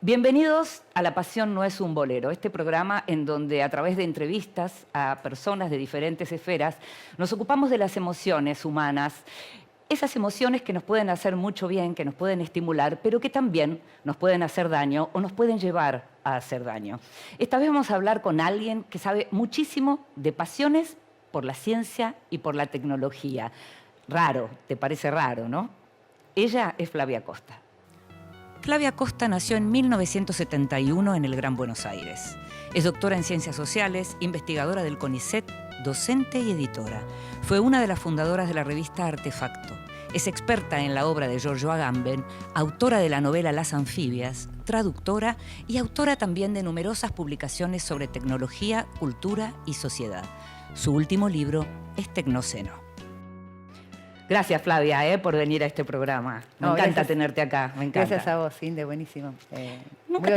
Bienvenidos a La Pasión no es un bolero, este programa en donde a través de entrevistas a personas de diferentes esferas nos ocupamos de las emociones humanas, esas emociones que nos pueden hacer mucho bien, que nos pueden estimular, pero que también nos pueden hacer daño o nos pueden llevar a hacer daño. Esta vez vamos a hablar con alguien que sabe muchísimo de pasiones por la ciencia y por la tecnología. Raro, te parece raro, ¿no? Ella es Flavia Costa. Flavia Costa nació en 1971 en el Gran Buenos Aires. Es doctora en Ciencias Sociales, investigadora del CONICET, docente y editora. Fue una de las fundadoras de la revista Artefacto. Es experta en la obra de Giorgio Agamben, autora de la novela Las Anfibias, traductora y autora también de numerosas publicaciones sobre tecnología, cultura y sociedad. Su último libro es Tecnoceno. Gracias, Flavia, por venir a este programa. Me encanta tenerte acá, me encanta. Gracias a vos, Inde, buenísimo. Nunca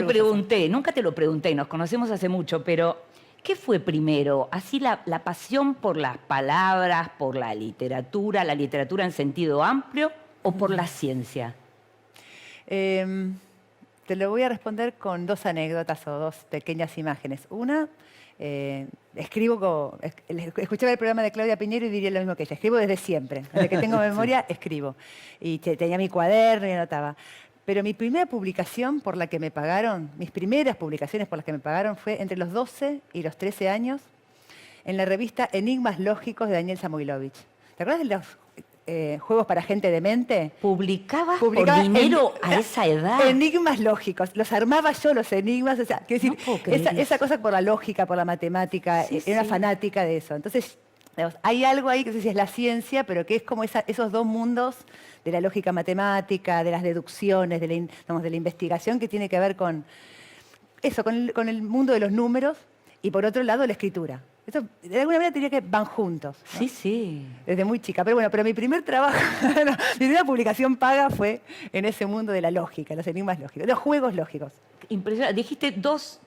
te lo pregunté, nos conocemos hace mucho, pero ¿qué fue primero? ¿Así la pasión por las palabras, por la literatura en sentido amplio o por la ciencia? Te lo voy a responder con dos anécdotas o dos pequeñas imágenes. Una, escuchaba el programa de Claudia Piñero y diría lo mismo que ella. Escribo desde siempre. Desde que tengo memoria, escribo. Y tenía mi cuaderno y anotaba. Pero mi primera publicación por la que me pagaron, mis primeras publicaciones por las que me pagaron fue entre los 12 y los 13 años en la revista Enigmas Lógicos de Daniel Samoilovich. ¿Te acuerdas de los juegos para gente demente? ¿Publicabas por dinero a esa edad? Enigmas lógicos. Los armaba yo, los enigmas. O sea, quiero decir, esa cosa por la lógica, por la matemática, era fanática de eso. Entonces, digamos, hay algo ahí que no sé si es la ciencia, pero que es como esos dos mundos de la lógica matemática, de las deducciones, de la investigación, que tiene que ver con eso, con el mundo de los números, y por otro lado la escritura. Eso, de alguna manera diría que van juntos, ¿no? Sí, sí. Desde muy chica. Pero bueno, mi primer trabajo, mi primera publicación paga fue en ese mundo de la lógica, los enigmas lógicos, los juegos lógicos. Impresionante. Dijiste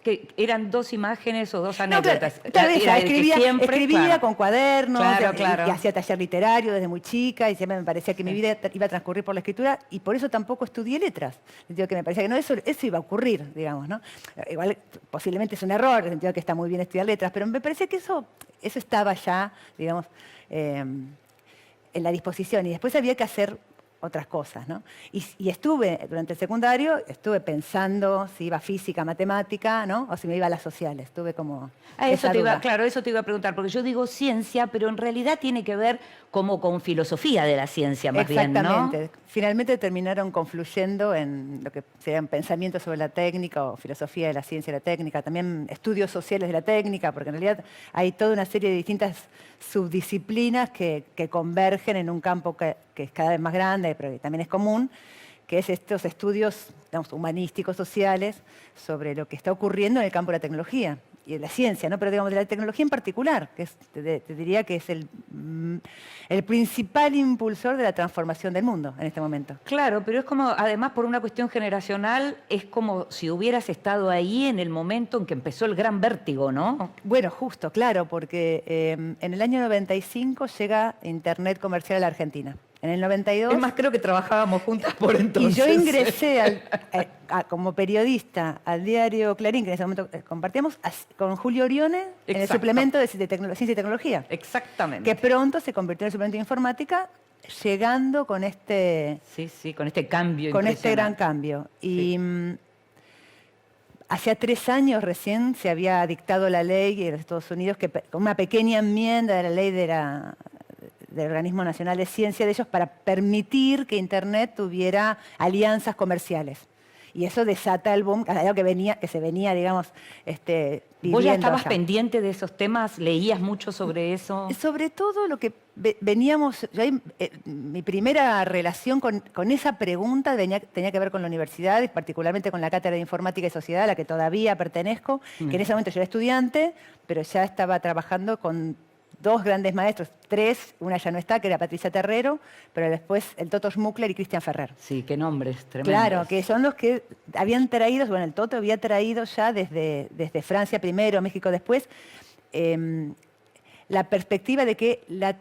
que eran dos imágenes o dos anécdotas. Claro, escribía con cuadernos, claro. Y hacía taller literario desde muy chica, y siempre me parecía que mi vida iba a transcurrir por la escritura, y por eso tampoco estudié letras. En el sentido que me parecía que no, eso iba a ocurrir, digamos, ¿no? Igual posiblemente es un error, en el sentido que está muy bien estudiar letras, pero me parecía que eso estaba ya, digamos, en la disposición, y después había que hacer otras cosas, ¿no? Y estuve, durante el secundario, pensando si iba a física, matemática, ¿no? O si me iba a las sociales. Estuve como... eso te iba a preguntar, porque yo digo ciencia, pero en realidad tiene que ver como con filosofía de la ciencia, más bien, ¿no? Exactamente. Finalmente terminaron confluyendo en lo que serían pensamientos sobre la técnica o filosofía de la ciencia y la técnica, también estudios sociales de la técnica, porque en realidad hay toda una serie de distintas subdisciplinas que convergen en un campo que es cada vez más grande, pero que también es común, que es estos estudios, digamos, humanísticos, sociales, sobre lo que está ocurriendo en el campo de la tecnología y de la ciencia, ¿no? Pero digamos, de la tecnología en particular, que te diría que es el principal impulsor de la transformación del mundo en este momento. Claro, pero es como, además por una cuestión generacional, es como si hubieras estado ahí en el momento en que empezó el gran vértigo, ¿no? Bueno, justo, claro, porque en el año 95 llega Internet comercial a la Argentina. En el 92... Es más, creo que trabajábamos juntas por entonces. Y yo ingresé como periodista al diario Clarín, que en ese momento compartíamos, con Julio Orione en el suplemento de Ciencia y Tecnología. Exactamente. Que pronto se convirtió en el suplemento de Informática, llegando con este... Sí, con este cambio. Con este gran cambio. Y hacía 3 años recién se había dictado la ley en los Estados Unidos, con una pequeña enmienda de la ley del Organismo Nacional de Ciencia de ellos, para permitir que Internet tuviera alianzas comerciales. Y eso desata el boom, algo que se venía, digamos, viviendo. ¿Vos ya estabas pendiente de esos temas? ¿Leías mucho sobre eso? Sobre todo lo que veníamos... mi primera relación con esa pregunta tenía que ver con la universidad, y particularmente con la Cátedra de Informática y Sociedad, a la que todavía pertenezco, que en ese momento yo era estudiante, pero ya estaba trabajando con 2 grandes maestros, 3, una ya no está, que era Patricia Terrero, pero después el Toto Schmuckler y Cristian Ferrer. Sí, qué nombres tremendos. Claro, que son los que habían traído, bueno, el Toto había traído ya desde Francia primero, México después, la perspectiva de que la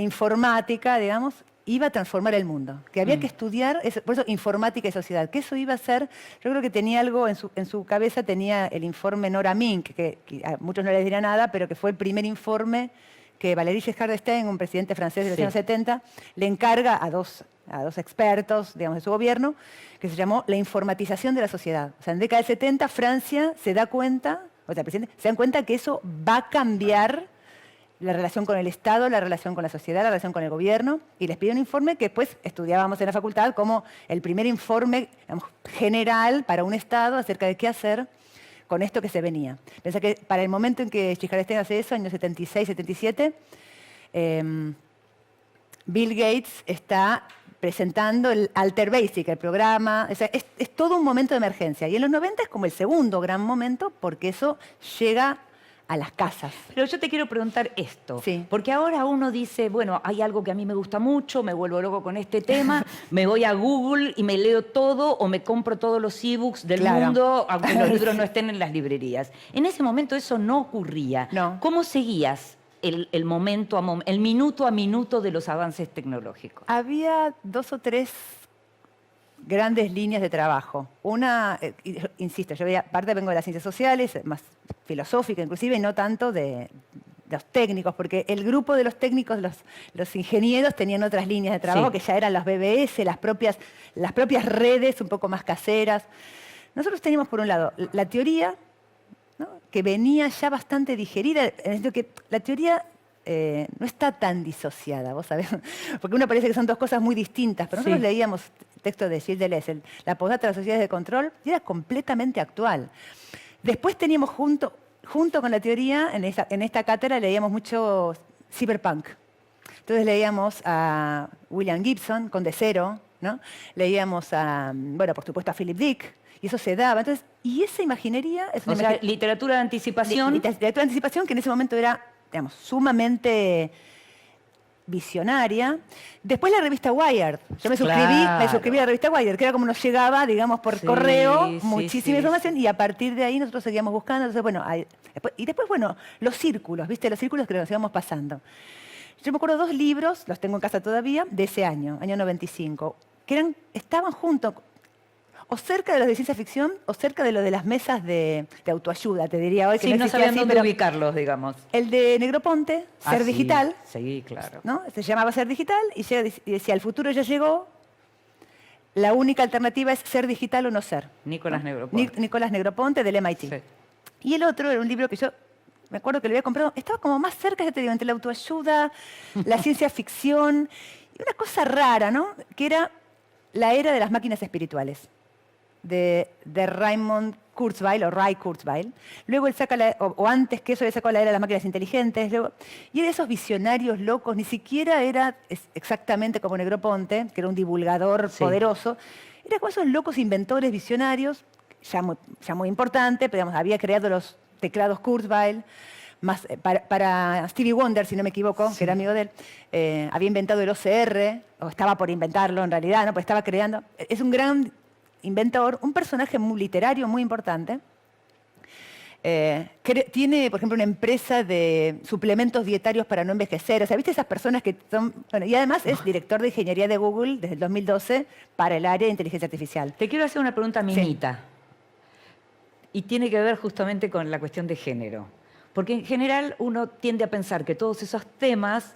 informática, digamos, iba a transformar el mundo, que había que estudiar, por eso informática y sociedad, que eso iba a ser, yo creo que tenía algo en su cabeza, tenía el informe Nora Mink, que a muchos no les dirá nada, pero que fue el primer informe que Valéry Giscard d'Estaing, un presidente francés de los años 70, le encarga a dos expertos, digamos, de su gobierno, que se llamó la informatización de la sociedad. O sea, en la década del 70, Francia se da cuenta, o sea, el presidente, se dan cuenta que eso va a cambiar la relación con el Estado, la relación con la sociedad, la relación con el gobierno, y les pide un informe que después estudiábamos en la facultad como el primer informe, digamos, general para un Estado acerca de qué hacer con esto que se venía. Piensa que para el momento en que Giscard d'Estaing hace eso, años 76, 77, Bill Gates está presentando el Alter Basic, el programa. O sea, es todo un momento de emergencia. Y en los 90 es como el segundo gran momento porque eso llega a las casas. Pero yo te quiero preguntar esto, Sí. porque ahora uno dice, bueno, hay algo que a mí me gusta mucho, me vuelvo loco con este tema, me voy a Google y me leo todo o me compro todos los ebooks del Claro. mundo, aunque los libros no estén en las librerías. En ese momento eso no ocurría. No. ¿Cómo seguías el momento el minuto a minuto de los avances tecnológicos? Había 2 o 3 grandes líneas de trabajo. Una, insisto, yo aparte vengo de las ciencias sociales, más filosófica inclusive, y no tanto de los técnicos, porque el grupo de los técnicos, los ingenieros, tenían otras líneas de trabajo que ya eran las BBS, las propias redes un poco más caseras. Nosotros teníamos, por un lado, la teoría, ¿no?, que venía ya bastante digerida, en el sentido que la teoría no está tan disociada, vos sabés, porque uno parece que son dos cosas muy distintas, pero nosotros leíamos texto de Gilles Deleuze, la postdata de las sociedades de control, y era completamente actual. Después teníamos junto con la teoría, en esta cátedra leíamos mucho cyberpunk. Entonces leíamos a William Gibson con De Cero, ¿no? Leíamos bueno, por supuesto a Philip Dick, y eso se daba. Entonces, y esa imaginería es una literatura de anticipación. Literatura de anticipación que en ese momento era, digamos, sumamente visionaria. Después la revista Wired. Yo me suscribí a la revista Wired, que era como nos llegaba, digamos, por correo, muchísima información, y a partir de ahí nosotros seguíamos buscando. Entonces, bueno, después, bueno, los círculos, ¿viste? Los círculos que nos íbamos pasando. Yo me acuerdo 2 libros, los tengo en casa todavía, de ese año 95, que estaban juntos, o cerca de los de ciencia ficción, o cerca de lo de las mesas de autoayuda, te diría hoy. Que no existía sabían así, dónde pero ubicarlos, digamos. el de Negroponte, Ser Digital. Sí, claro. ¿No? Se llamaba Ser Digital y decía, el futuro ya llegó, la única alternativa es ser digital o no ser. Nicolás Negroponte. Nicolás Negroponte, del MIT. Sí. Y el otro era un libro que yo me acuerdo que lo había comprado, estaba como más cerca, ya te digo, entre la autoayuda, la ciencia ficción, y una cosa rara, ¿no? Que era La era de las máquinas espirituales, de Raymond Kurzweil, o Ray Kurzweil. Luego él saca, o antes que eso, él sacó La era de las máquinas inteligentes. Luego, y era de esos visionarios locos, ni siquiera era exactamente como Negroponte, que era un divulgador poderoso. Era como esos locos inventores visionarios, ya muy importante, pero digamos, había creado los teclados Kurzweil, más, para Stevie Wonder, si no me equivoco, que era amigo de él, había inventado el OCR, o estaba por inventarlo en realidad, ¿no? Pues estaba creando. Es un gran inventor, un personaje muy literario, muy importante. Tiene, por ejemplo, una empresa de suplementos dietarios para no envejecer. O sea, ¿viste esas personas que son...? Bueno, y además es director de ingeniería de Google desde el 2012 para el área de inteligencia artificial. Te quiero hacer una pregunta minita. Y tiene que ver justamente con la cuestión de género. Porque en general uno tiende a pensar que todos esos temas,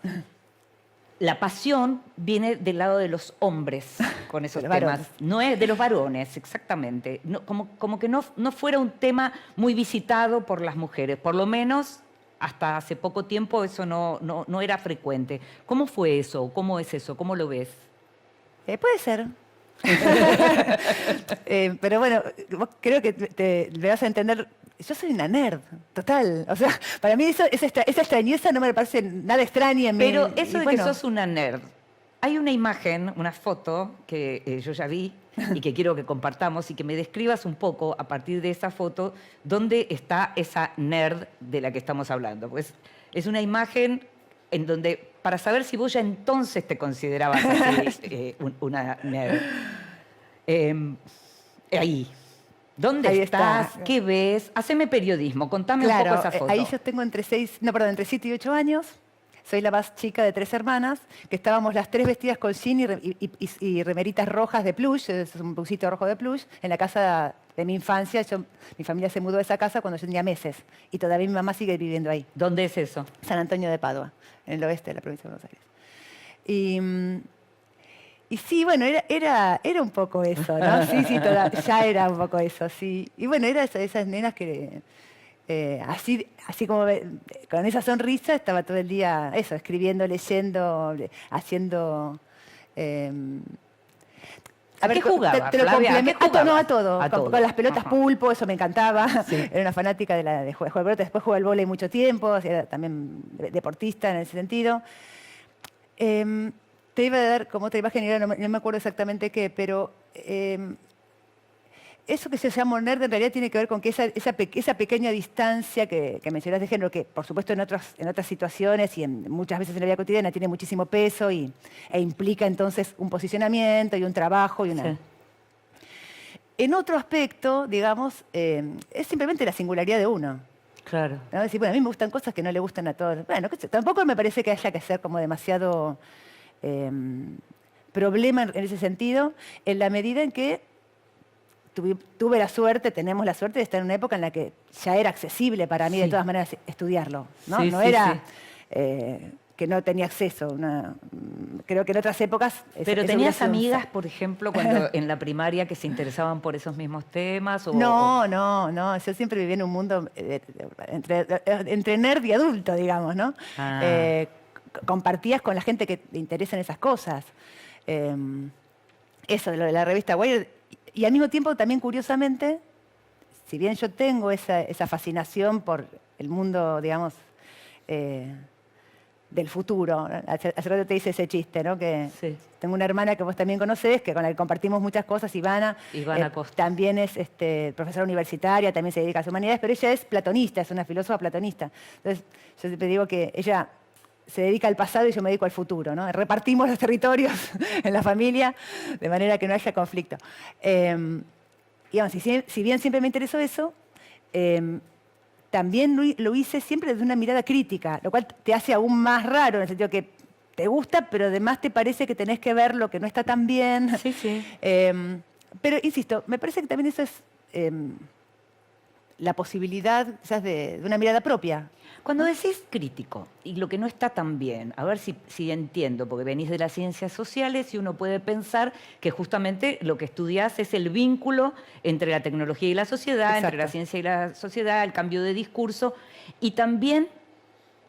la pasión viene del lado de los hombres con esos temas. Varones. No es de los varones, exactamente. No, como que no fuera un tema muy visitado por las mujeres. Por lo menos hasta hace poco tiempo eso no era frecuente. ¿Cómo fue eso? ¿Cómo es eso? ¿Cómo lo ves? Puede ser. Pero bueno, vos creo que me vas a entender. Yo soy una nerd, total. O sea, para mí esa extrañeza no me parece nada extraña en mí. Pero eso de que sos una nerd, hay una imagen, una foto que yo ya vi y que quiero que compartamos y que me describas un poco a partir de esa foto dónde está esa nerd de la que estamos hablando. Pues es una imagen en donde, para saber si vos ya entonces te considerabas así, una nerd. Ahí. ¿Dónde ahí estás? Está. ¿Qué ves? Haceme periodismo, contame un poco esa foto. Ahí yo tengo entre 7 y 8 años. soy la más chica de 3 hermanas, que estábamos las 3 vestidas con jean y remeritas rojas de plush, es un busito rojo de plush, en la casa de mi infancia. Mi familia se mudó de esa casa cuando yo tenía meses y todavía mi mamá sigue viviendo ahí. ¿Dónde es eso? San Antonio de Padua, en el oeste de la provincia de Buenos Aires. Y sí, bueno, era un poco eso, ¿no? Sí, ya era un poco eso, sí. Y bueno, era esas nenas que así como con esa sonrisa estaba todo el día, eso, escribiendo, leyendo, haciendo... ¿A qué jugaba, te lo Flavia? complemento. ¿A qué jugabas? A todo. A todo. Con las pelotas Ajá. pulpo, eso me encantaba. Sí. Era una fanática de jugar pelota. Después jugué al vóley mucho tiempo, era también deportista en ese sentido. Te iba a dar como otra imagen, y ahora no me acuerdo exactamente qué, pero eso que se llama nerd en realidad tiene que ver con que esa pequeña distancia que mencionás de género, que por supuesto en otras situaciones y muchas veces en la vida cotidiana tiene muchísimo peso e implica entonces un posicionamiento y un trabajo y una... Sí. En otro aspecto, digamos, es simplemente la singularidad de uno. Claro. ¿No? Decir, bueno, a mí me gustan cosas que no le gustan a todos. Bueno, tampoco me parece que haya que ser como demasiado problema en ese sentido, en la medida en que tuve la suerte, tenemos la suerte de estar en una época en la que ya era accesible para mí, Sí. de todas maneras, estudiarlo. ¿no? Sí, No sí, era sí. que no tenía acceso. Creo que en otras épocas... Pero eso tenías hubiera sido un amigas, por ejemplo, cuando en la primaria que se interesaban por esos mismos temas. No. Yo siempre viví en un mundo entre nerd y adulto, digamos, ¿no? Ah. Compartías con la gente que te interesan esas cosas. Eso, de lo de la revista Wired. Y al mismo tiempo, también curiosamente, si bien yo tengo esa fascinación por el mundo, digamos, del futuro. Hace rato te hice ese chiste, ¿no? Que Sí. tengo una hermana que vos también conocés, con la que compartimos muchas cosas, Ivana. Ivana Costa. También es profesora universitaria, también se dedica a las humanidades, pero ella es platonista, es una filósofa platonista. Entonces, yo siempre digo que ella se dedica al pasado y yo me dedico al futuro, ¿no? Repartimos los territorios en la familia de manera que no haya conflicto. Digamos, si bien siempre me interesó eso, también lo hice siempre desde una mirada crítica, lo cual te hace aún más raro, en el sentido que te gusta, pero además te parece que tenés que ver lo que no está tan bien. Sí, sí. Pero, insisto, me parece que también eso es la posibilidad quizás de una mirada propia. Cuando decís crítico y lo que no está tan bien, a ver si entiendo, porque venís de las ciencias sociales y uno puede pensar que justamente lo que estudiás es el vínculo entre la tecnología y la sociedad, Exacto. entre la ciencia y la sociedad, el cambio de discurso y también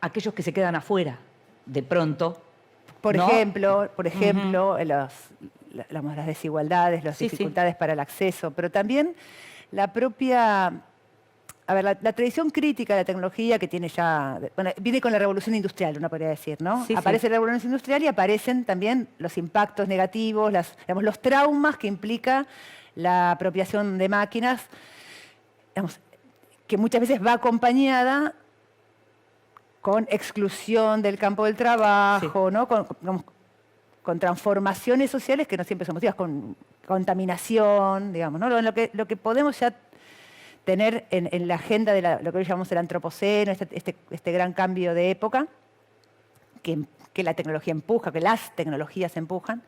aquellos que se quedan afuera, de pronto. Por ¿no? ejemplo, las desigualdades, las Sí, sí. dificultades para el acceso, pero también la propia... A ver, la tradición crítica de la tecnología que tiene ya... Bueno, viene con la revolución industrial, uno podría decir, ¿no? Sí, sí. Aparece la revolución industrial y aparecen también los impactos negativos, digamos, los traumas que implica la apropiación de máquinas, digamos, que muchas veces va acompañada con exclusión del campo del trabajo, ¿no? Con transformaciones sociales que no siempre son positivas, con contaminación, digamos, ¿no? Lo que podemos ya tener en la agenda de lo que hoy llamamos el antropoceno, este gran cambio de época que la tecnología empuja, que las tecnologías empujan.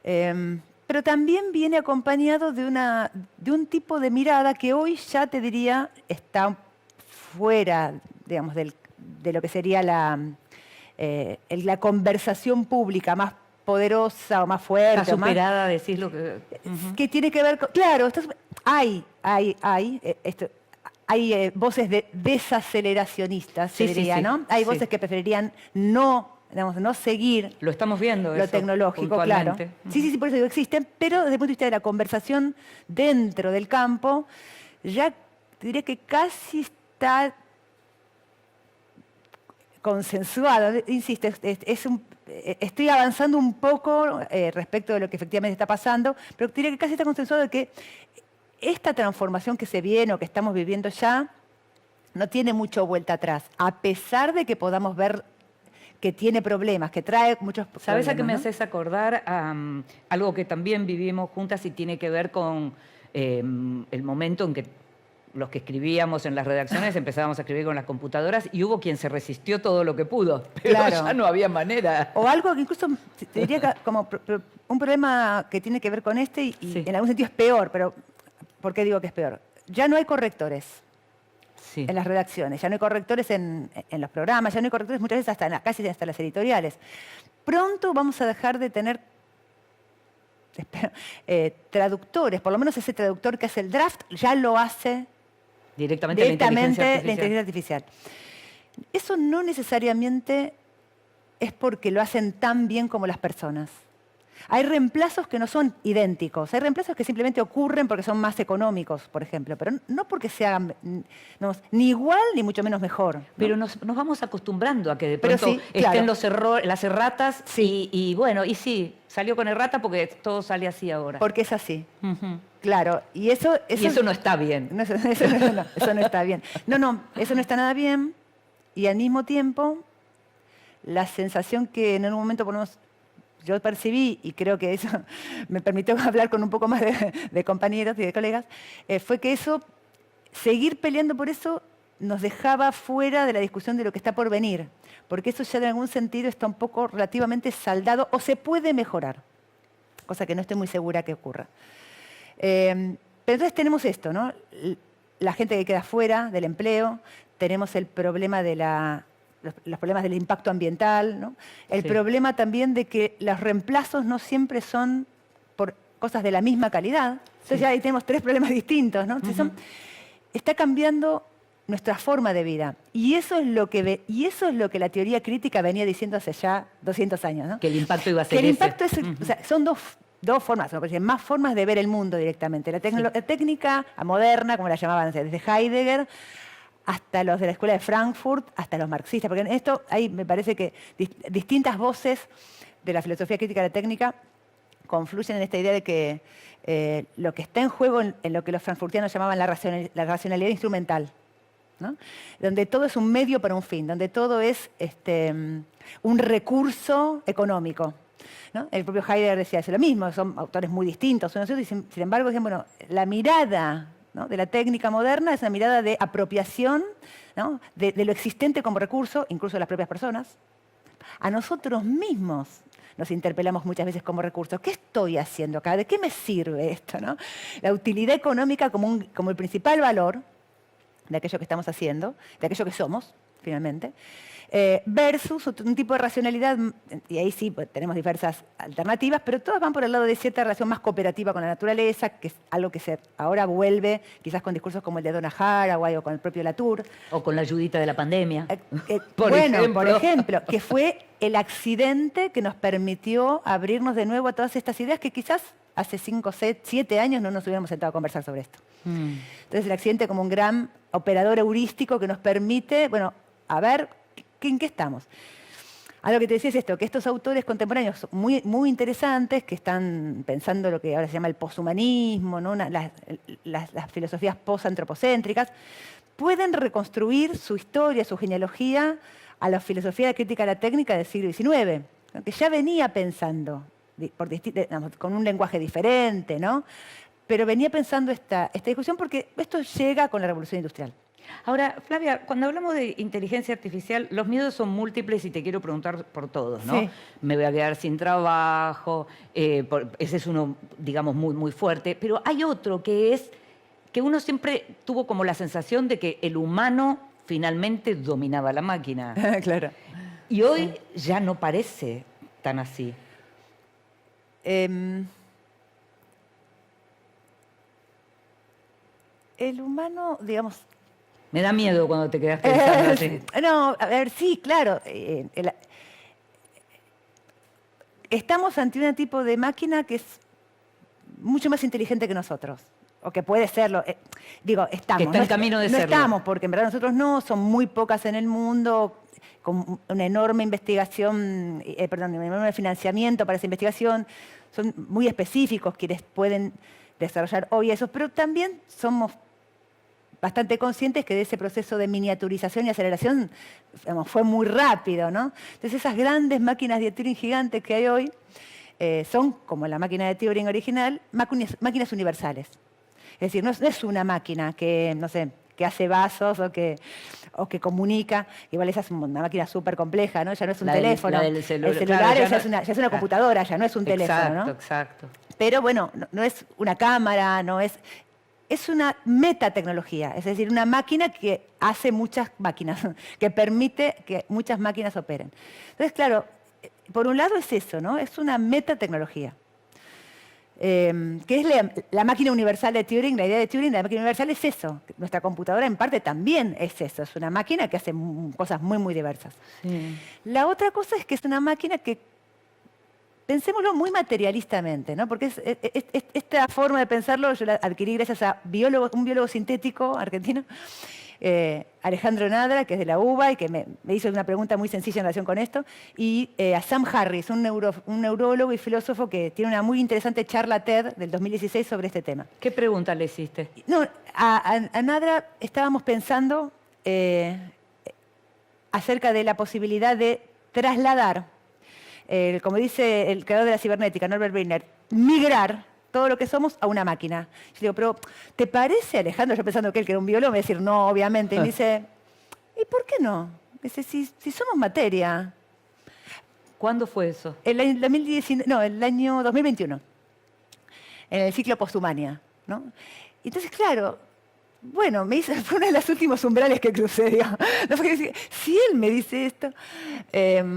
Pero también viene acompañado de un tipo de mirada que hoy ya te diría está fuera, digamos, de lo que sería la conversación pública más poderosa o más fuerte. Está superada, decís lo que... Que tiene que ver con... Claro, hay voces desaceleracionistas, Sí, se sí, diría, sí, ¿no? Hay sí. voces que preferirían no seguir Lo estamos viendo lo eso, tecnológico, claro. puntualmente. Sí, por eso digo, existen, pero desde el punto de vista de la conversación dentro del campo, ya diría que casi está consensuado. Insisto, estoy avanzando un poco respecto de lo que efectivamente está pasando, pero diría que casi está consensuado de que esta transformación que se viene o que estamos viviendo ya no tiene mucho vuelta atrás, a pesar de que podamos ver que tiene problemas, que trae muchos problemas. ¿Sabes a qué me ¿no? haces acordar? Algo que también vivimos juntas y tiene que ver con el momento en que los que escribíamos en las redacciones empezábamos a escribir con las computadoras y hubo quien se resistió todo lo que pudo, pero Claro. ya no había manera. O algo que incluso te diría que como un problema que tiene que ver con este y Sí. en algún sentido es peor, pero ¿por qué digo que es peor? Ya no hay correctores Sí. en las redacciones, ya no hay correctores en los programas, ya no hay correctores muchas veces casi hasta las editoriales. Pronto vamos a dejar de tener traductores, por lo menos ese traductor que hace el draft ya lo hace Directamente la inteligencia la artificial. inteligencia artificial. Eso no necesariamente es porque lo hacen tan bien como las personas. Hay reemplazos que no son idénticos, hay reemplazos que simplemente ocurren porque son más económicos, por ejemplo, pero no porque se hagan ni igual ni mucho menos mejor, ¿no? Pero nos vamos acostumbrando a que de Pero pronto sí, claro. estén las erratas Sí. y bueno, y sí, salió con errata porque todo sale así ahora. Porque es así, Ujú. claro. Y eso No está bien. No, eso no está bien. No, eso no está nada bien. Y al mismo tiempo, la sensación que en algún momento yo percibí, y creo que eso me permitió hablar con un poco más de compañeros y de colegas, fue que seguir peleando por eso nos dejaba fuera de la discusión de lo que está por venir. Porque eso ya en algún sentido está un poco relativamente saldado o se puede mejorar. Cosa que no estoy muy segura que ocurra. Pero entonces tenemos esto, ¿no? La gente que queda fuera del empleo, tenemos el problema de los problemas del impacto ambiental, ¿no? El Sí. problema también de que los reemplazos no siempre son por cosas de la misma calidad. Entonces Sí. ya ahí tenemos tres problemas distintos, ¿no? Entonces está cambiando nuestra forma de vida. Y eso es lo que la teoría crítica venía diciendo hace ya 200 años, ¿no? Que el impacto iba a ser Que el ese. impacto es, o sea, son dos formas, ¿no? Más formas de ver el mundo directamente. La técnica moderna, como la llamaban, o sea, desde Heidegger hasta los de la escuela de Frankfurt, hasta los marxistas, porque en esto hay, me parece que distintas voces de la filosofía crítica de la técnica confluyen en esta idea de que lo que está en juego en lo que los frankfurtianos llamaban la racionalidad instrumental, ¿no? Donde todo es un medio para un fin, donde todo es un recurso económico, ¿no? El propio Heidegger decía eso, lo mismo, son autores muy distintos unos y otros, y sin embargo, decían, bueno, la mirada, ¿no?, de la técnica moderna es una mirada de apropiación, ¿no?, de lo existente como recurso, incluso de las propias personas. A nosotros mismos nos interpelamos muchas veces como recursos. ¿Qué estoy haciendo acá? ¿De qué me sirve esto, no? La utilidad económica como el principal valor de aquello que estamos haciendo, de aquello que somos, finalmente, versus un tipo de racionalidad, y ahí sí pues, tenemos diversas alternativas, pero todas van por el lado de cierta relación más cooperativa con la naturaleza, que es algo que ahora vuelve, quizás con discursos como el de Donna Haraway o con el propio Latour. O con la ayudita de la pandemia. Por ejemplo, que fue el accidente que nos permitió abrirnos de nuevo a todas estas ideas que quizás hace 5, 7 años no nos hubiéramos sentado a conversar sobre esto. Entonces el accidente como un gran operador heurístico que nos permite, bueno, a ver, ¿en qué estamos? A lo que te decía es esto, que estos autores contemporáneos muy, muy interesantes, que están pensando lo que ahora se llama el poshumanismo, ¿no?, las filosofías posantropocéntricas, pueden reconstruir su historia, su genealogía a la filosofía de crítica a la técnica del siglo XIX, ¿no?, que ya venía pensando, con un lenguaje diferente, ¿no?, pero venía pensando esta discusión porque esto llega con la Revolución Industrial. Ahora, Flavia, cuando hablamos de inteligencia artificial, los miedos son múltiples y te quiero preguntar por todos, ¿no? Sí. Me voy a quedar sin trabajo, ese es uno, digamos, muy, muy fuerte, pero hay otro que es que uno siempre tuvo como la sensación de que el humano finalmente dominaba la máquina. Claro. Y hoy ya no parece tan así. El humano, digamos... Me da miedo cuando te quedas pensando así. No, a ver, sí, claro. Estamos ante un tipo de máquina que es mucho más inteligente que nosotros. O que puede serlo. Digo, estamos. Que está en camino de no serlo. estamos, porque en verdad nosotros no, son muy pocas en el mundo, con una enorme investigación, un enorme financiamiento para esa investigación. Son muy específicos quienes pueden desarrollar hoy eso, pero también somos bastante conscientes que de ese proceso de miniaturización y aceleración, digamos, fue muy rápido, ¿no? Entonces esas grandes máquinas de Turing gigantes que hay hoy son, como la máquina de Turing original, máquinas universales. Es decir, no es una máquina que, no sé, que hace vasos o que comunica. Igual esa es una máquina súper compleja, ¿no? Ya no es un teléfono. El celular, claro, claro, ya es una computadora, ya no es un teléfono, ¿no? Exacto. Pero bueno, no es una cámara, no es... Es una metatecnología, es decir, una máquina que hace muchas máquinas, que permite que muchas máquinas operen. Entonces, claro, por un lado es eso, ¿no? Es una metatecnología. Que es la máquina universal de Turing. La idea de Turing, la máquina universal es eso. Nuestra computadora en parte también es eso. Es una máquina que hace cosas muy, muy diversas. Sí. La otra cosa es que es una máquina que, pensémoslo muy materialistamente, ¿no? Porque esta forma de pensarlo yo la adquirí gracias a un biólogo sintético argentino, Alejandro Nadra, que es de la UBA y que me hizo una pregunta muy sencilla en relación con esto, y a Sam Harris, un neurólogo y filósofo que tiene una muy interesante charla TED del 2016 sobre este tema. ¿Qué pregunta le hiciste? No, a Nadra estábamos pensando acerca de la posibilidad de trasladar, como dice el creador de la cibernética, Norbert Wiener, migrar todo lo que somos a una máquina. Yo digo, pero ¿te parece, Alejandro? Yo pensando que él, que era un biólogo, me iba a decir, no, obviamente. Y me dice, ¿y por qué no? Dice, si somos materia. ¿Cuándo fue eso? El año 2021, en el ciclo Posthumania, ¿no? Entonces, claro, bueno, fue uno de los últimos umbrales que crucé, digamos. No fue que decir, si él me dice esto...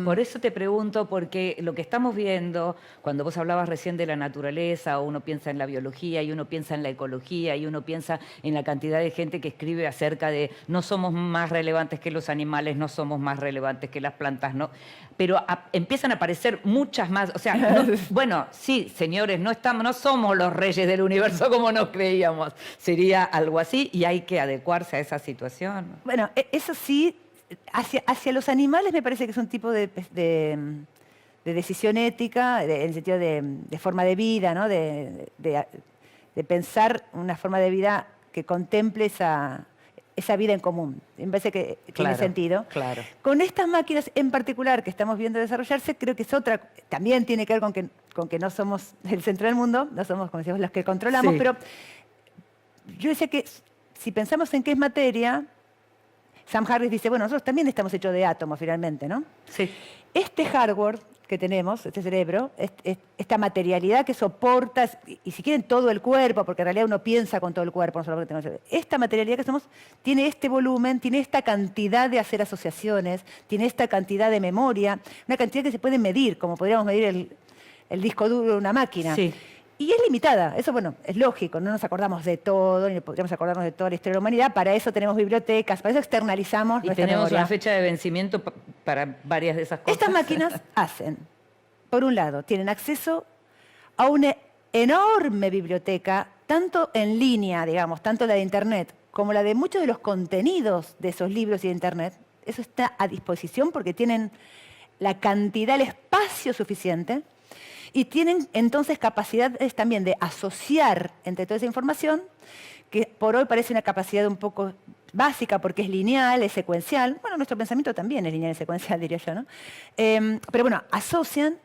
Por eso te pregunto, porque lo que estamos viendo, cuando vos hablabas recién de la naturaleza, o uno piensa en la biología, y uno piensa en la ecología, y uno piensa en la cantidad de gente que escribe acerca de no somos más relevantes que los animales, no somos más relevantes que las plantas, no. Pero empiezan a aparecer muchas más, o sea, bueno, sí, señores, no somos los reyes del universo como nos creíamos. Sería algo así y hay que adecuarse a esa situación. Bueno, eso sí, hacia los animales me parece que es un tipo de decisión ética, en el sentido de forma de vida, ¿no? De pensar una forma de vida que contemple esa vida en común. Me parece que tiene sentido. Claro. Con estas máquinas en particular que estamos viendo desarrollarse, creo que es otra, también tiene que ver con que no somos el centro del mundo, no somos, como decíamos, los que controlamos, pero yo decía que si pensamos en qué es materia, Sam Harris dice, bueno, nosotros también estamos hechos de átomos finalmente, ¿no? Sí. Este hardware que tenemos, este cerebro, esta materialidad que soporta, y si quieren todo el cuerpo, porque en realidad uno piensa con todo el cuerpo, no solamente con el cerebro. Esta materialidad que somos tiene este volumen, tiene esta cantidad de hacer asociaciones, tiene esta cantidad de memoria, una cantidad que se puede medir, como podríamos medir el disco duro de una máquina. Sí. Y es limitada, eso bueno, es lógico, no nos acordamos de todo, ni podríamos acordarnos de toda la historia de la humanidad, para eso tenemos bibliotecas, para eso externalizamos y nuestra tenemos memoria. una fecha de vencimiento para varias de esas cosas. Estas máquinas hacen, por un lado, tienen acceso a una enorme biblioteca, tanto en línea, digamos, tanto la de Internet, como la de muchos de los contenidos de esos libros y de Internet. Eso está a disposición porque tienen la cantidad, el espacio suficiente. Y tienen entonces capacidades también de asociar entre toda esa información, que por hoy parece una capacidad un poco básica porque es lineal, es secuencial. Bueno, nuestro pensamiento también es lineal y secuencial, diría yo, ¿no? Pero bueno, asocian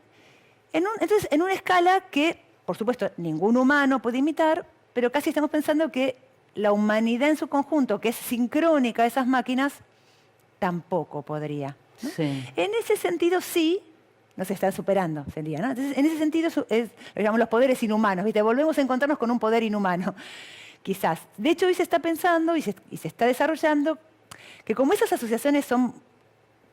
entonces en una escala que, por supuesto, ningún humano puede imitar, pero casi estamos pensando que la humanidad en su conjunto, que es sincrónica a esas máquinas, tampoco podría, ¿no? Sí. En ese sentido, sí, nos están superando, sería, ¿no? Entonces, en ese sentido, lo llamamos los poderes inhumanos, ¿viste? Volvemos a encontrarnos con un poder inhumano, quizás. De hecho, hoy se está pensando y se está desarrollando que como esas asociaciones son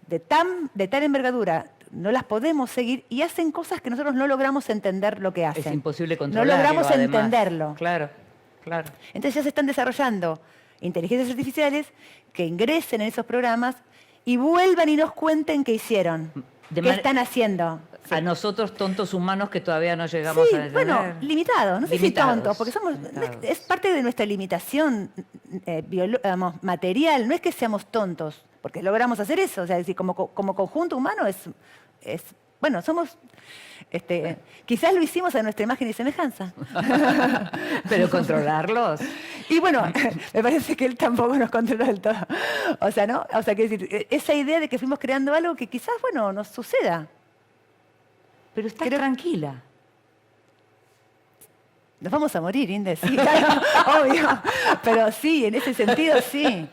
de tal envergadura, no las podemos seguir y hacen cosas que nosotros no logramos entender lo que hacen. Es imposible controlarlo. No logramos además. entenderlo. Claro, claro. Entonces ya se están desarrollando inteligencias artificiales que ingresen en esos programas y vuelvan y nos cuenten qué hicieron. ¿Qué están haciendo? A nosotros, tontos humanos, que todavía no llegamos a entender. Bueno, limitados, no sé si tontos, porque es parte de nuestra limitación material, no es que seamos tontos, porque logramos hacer eso, o sea, es decir, como conjunto humano bueno, somos, quizás lo hicimos a nuestra imagen y semejanza. Pero controlarlos. Y bueno, me parece que él tampoco nos controla del todo. O sea, ¿no? O sea, quiero decir, esa idea de que fuimos creando algo que quizás, bueno, nos suceda. Pero estás tranquila. Nos vamos a morir, Inde, sí, claro, obvio. Pero sí, en ese sentido sí.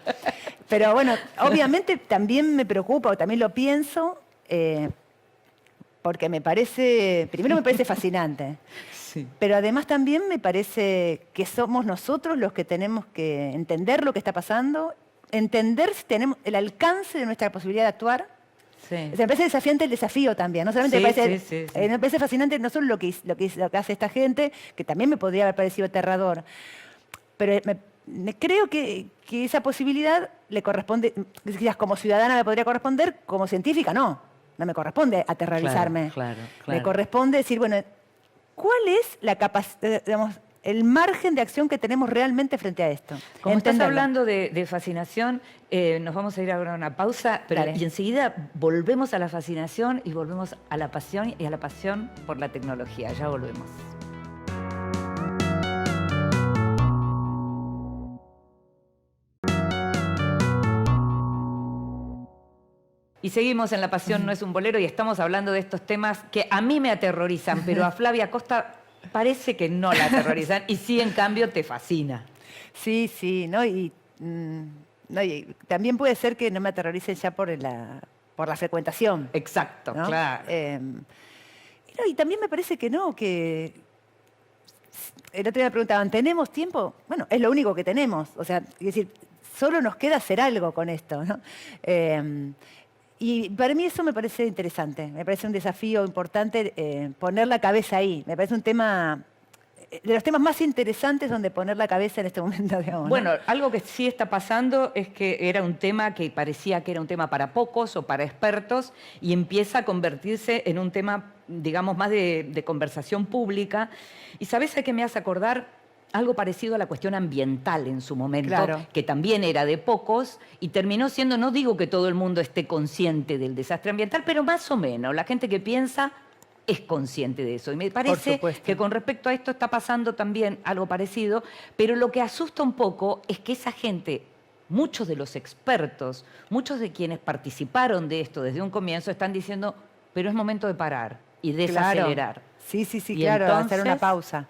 Pero bueno, obviamente también me preocupa, o también lo pienso, porque primero me parece fascinante, Sí. pero además también me parece que somos nosotros los que tenemos que entender lo que está pasando, entender si tenemos el alcance de nuestra posibilidad de actuar. Sí. O sea, me parece desafiante el desafío también. No solamente Sí, me parece, sí. me parece fascinante no solo lo que hace esta gente, que también me podría haber parecido aterrador, pero creo que esa posibilidad le corresponde, quizás como ciudadana me podría corresponder, como científica no me corresponde aterrorizarme. Claro. Me corresponde decir, bueno, ¿cuál es la capacidad, digamos, el margen de acción que tenemos realmente frente a esto? Como estás Entenderlo. hablando de fascinación, nos vamos a ir ahora a una pausa, Dale. y enseguida volvemos a la fascinación y volvemos a la pasión y a la pasión por la tecnología. Ya volvemos. Y seguimos en La Pasión no es un bolero y estamos hablando de estos temas que a mí me aterrorizan, pero a Flavia Costa parece que no la aterrorizan y sí, en cambio, te fascina. Sí, ¿no? Y también puede ser que no me aterroricen ya por la frecuentación. Exacto, ¿no? claro. Y también me parece que no, que el otro día me preguntaban, ¿tenemos tiempo? Bueno, es lo único que tenemos. O sea, es decir, solo nos queda hacer algo con esto, ¿no? Y para mí eso me parece interesante, me parece un desafío importante poner la cabeza ahí. Me parece un tema, de los temas más interesantes donde poner la cabeza en este momento, digamos, ¿no? Bueno, algo que sí está pasando es que era un tema que parecía que era un tema para pocos o para expertos y empieza a convertirse en un tema, digamos, más de conversación pública. Y ¿sabés a qué me hace acordar? Algo parecido a la cuestión ambiental en su momento, Claro. que también era de pocos y terminó siendo, no digo que todo el mundo esté consciente del desastre ambiental, pero más o menos, la gente que piensa es consciente de eso. Y me parece supuesto. que con respecto a esto está pasando también algo parecido, pero lo que asusta un poco es que esa gente, muchos de los expertos, muchos de quienes participaron de esto desde un comienzo, están diciendo, pero es momento de parar y desacelerar. Claro. Sí, Y claro, hacer entonces, una pausa.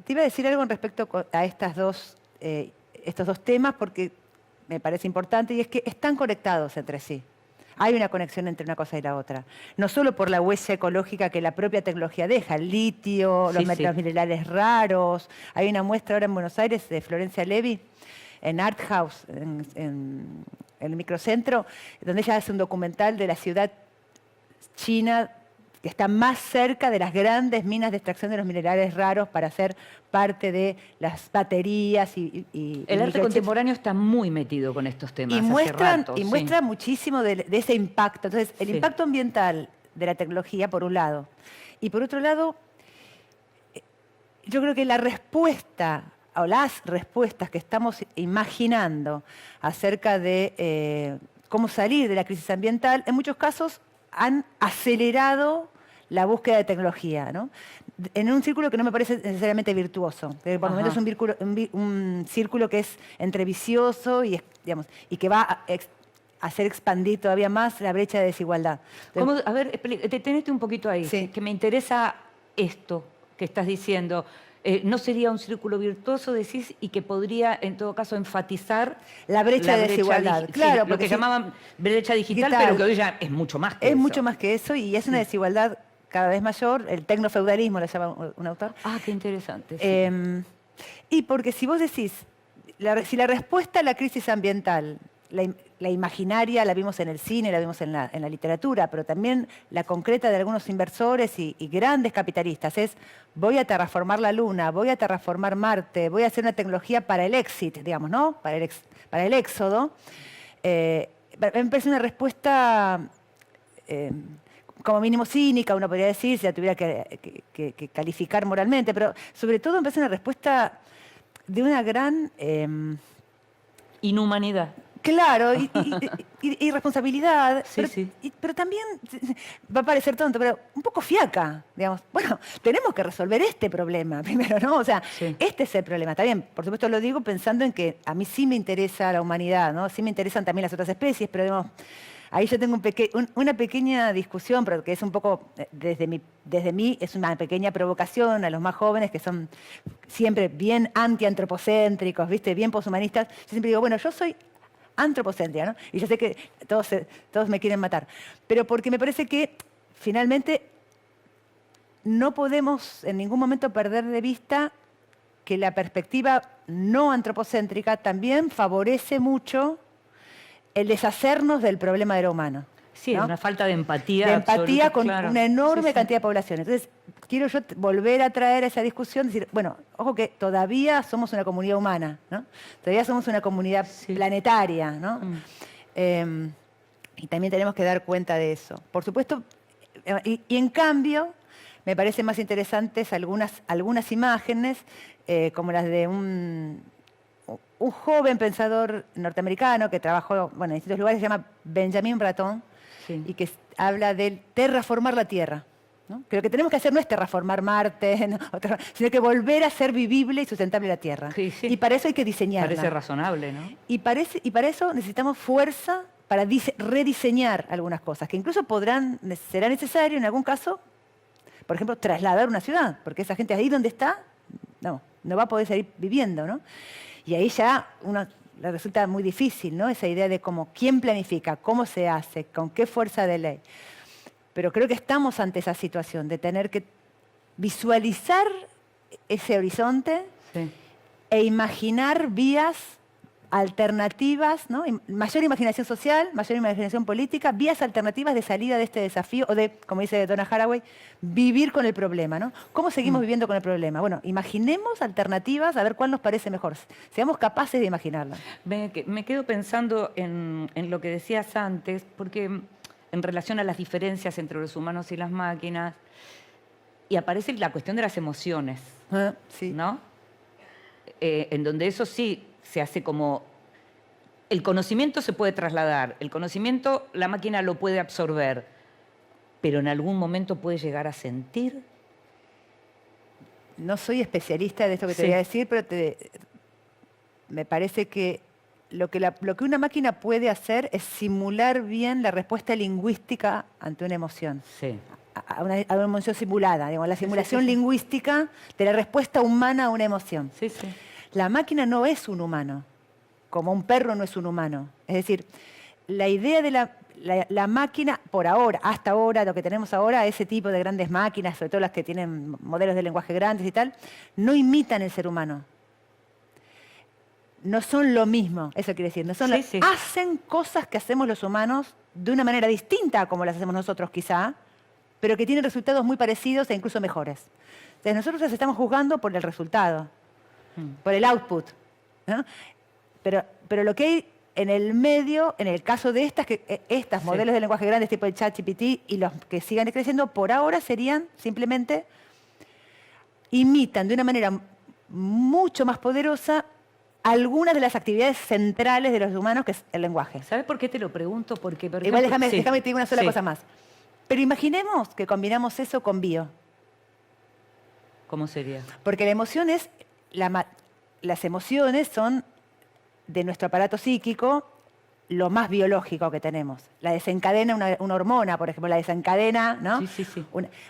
Te iba a decir algo en respecto a estos dos temas porque me parece importante y es que están conectados entre sí. Hay una conexión entre una cosa y la otra. No solo por la huella ecológica que la propia tecnología deja, el litio, los minerales raros. Hay una muestra ahora en Buenos Aires de Florencia Levy, en Art House, en el microcentro, donde ella hace un documental de la ciudad china que está más cerca de las grandes minas de extracción de los minerales raros para hacer parte de las baterías y el arte microchips. contemporáneo está muy metido con estos temas. Y muestra muchísimo de ese impacto. Entonces, el impacto ambiental de la tecnología, por un lado. Y por otro lado, yo creo que la respuesta, o las respuestas que estamos imaginando acerca de cómo salir de la crisis ambiental, en muchos casos han acelerado la búsqueda de tecnología, ¿no? En un círculo que no me parece necesariamente virtuoso. Por momentos es un círculo que es entre vicioso y que va a hacer expandir todavía más la brecha de desigualdad. A ver, detenete un poquito ahí, Sí. que me interesa esto que estás diciendo. ¿No sería un círculo virtuoso, decís, y que podría, en todo caso, enfatizar la brecha de desigualdad? Claro, lo que llamaban brecha digital, pero que hoy ya es mucho más que eso. Es mucho más que eso y es una desigualdad cada vez mayor. El tecnofeudalismo lo llama un autor. Ah, qué interesante. Sí. Y porque si vos decís, si la respuesta a la crisis ambiental, la imaginaria la vimos en el cine, la vimos en la literatura, pero también la concreta de algunos inversores y grandes capitalistas es voy a terraformar la Luna, voy a terraformar Marte, voy a hacer una tecnología para el exit, digamos, ¿no? Para el éxodo. Me parece una respuesta como mínimo cínica, uno podría decir, si la tuviera que calificar moralmente, pero sobre todo me parece una respuesta de una gran inhumanidad. Claro, y responsabilidad, Sí, pero también, va a parecer tonto, pero un poco fiaca, digamos. Bueno, tenemos que resolver este problema primero, ¿no? O sea, este es el problema. Está bien, por supuesto lo digo pensando en que a mí sí me interesa la humanidad, ¿no? Sí me interesan también las otras especies, pero digamos, ahí yo tengo una pequeña discusión, pero que es un poco, desde mí, es una pequeña provocación a los más jóvenes que son siempre bien anti-antropocéntricos, ¿viste? Bien poshumanistas. Yo siempre digo, bueno, yo soy antropocéntrica, ¿no? Y yo sé que todos me quieren matar. Pero porque me parece que finalmente no podemos en ningún momento perder de vista que la perspectiva no antropocéntrica también favorece mucho el deshacernos del problema de lo humano. Sí, ¿no? una falta de empatía. De empatía absoluta, con claro. una enorme Sí, sí. cantidad de población. Entonces, quiero yo volver a traer a esa discusión, decir, bueno, ojo que todavía somos una comunidad humana, ¿no? Todavía somos una comunidad planetaria, ¿no? Y también tenemos que dar cuenta de eso. Por supuesto, y en cambio, me parecen más interesantes algunas imágenes, como las de un joven pensador norteamericano que trabajó en distintos lugares, se llama Benjamin Bratton, y que habla de terraformar la Tierra. ¿no? Que lo que tenemos que hacer no es terraformar Marte, ¿no? Sino que volver a ser vivible y sustentable la Tierra. Sí, sí. Y para eso hay que diseñarla. Parece razonable, ¿no? Y para eso necesitamos fuerza para rediseñar algunas cosas, que incluso será necesario en algún caso, por ejemplo, trasladar una ciudad, porque esa gente ahí donde está, no va a poder seguir viviendo, ¿no? Y ahí ya le resulta muy difícil, ¿no? Esa idea de quién planifica, cómo se hace, con qué fuerza de ley. Pero creo que estamos ante esa situación de tener que visualizar ese horizonte e imaginar vías alternativas, ¿no? Mayor imaginación social, mayor imaginación política, vías alternativas de salida de este desafío, o de, como dice Donna Haraway, vivir con el problema, ¿no? ¿Cómo seguimos viviendo con el problema? Bueno, imaginemos alternativas, a ver cuál nos parece mejor. Seamos capaces de imaginarla. Me quedo pensando en lo que decías antes, porque en relación a las diferencias entre los humanos y las máquinas, y aparece la cuestión de las emociones, Sí. ¿no? En donde eso sí se hace como... El conocimiento se puede trasladar, el conocimiento la máquina lo puede absorber, pero en algún momento puede llegar a sentir. No soy especialista de esto que te voy a decir, pero me parece que lo que una máquina puede hacer es simular bien la respuesta lingüística ante una emoción. Sí. A una emoción simulada, digamos, la simulación lingüística de la respuesta humana a una emoción. Sí, sí. La máquina no es un humano, como un perro no es un humano. Es decir, la idea de la máquina, por ahora, hasta ahora, lo que tenemos ahora, ese tipo de grandes máquinas, sobre todo las que tienen modelos de lenguaje grandes y tal, no imitan el ser humano. No son lo mismo, eso quiere decir. Hacen cosas que hacemos los humanos de una manera distinta a como las hacemos nosotros quizá, pero que tienen resultados muy parecidos e incluso mejores. Entonces nosotros las estamos juzgando por el resultado, por el output, ¿no? Pero lo que hay en el medio, en el caso de estas modelos de lenguaje grandes tipo el ChatGPT y los que sigan creciendo, por ahora serían simplemente, imitan de una manera mucho más poderosa algunas de las actividades centrales de los humanos, que es el lenguaje. ¿Sabes por qué te lo pregunto? Porque, por Igual ejemplo, déjame que te diga una sola cosa más. Pero imaginemos que combinamos eso con bio. ¿Cómo sería? Porque la emoción es... Las emociones son de nuestro aparato psíquico lo más biológico que tenemos. La desencadena una hormona, por ejemplo, la desencadena, ¿no? Sí.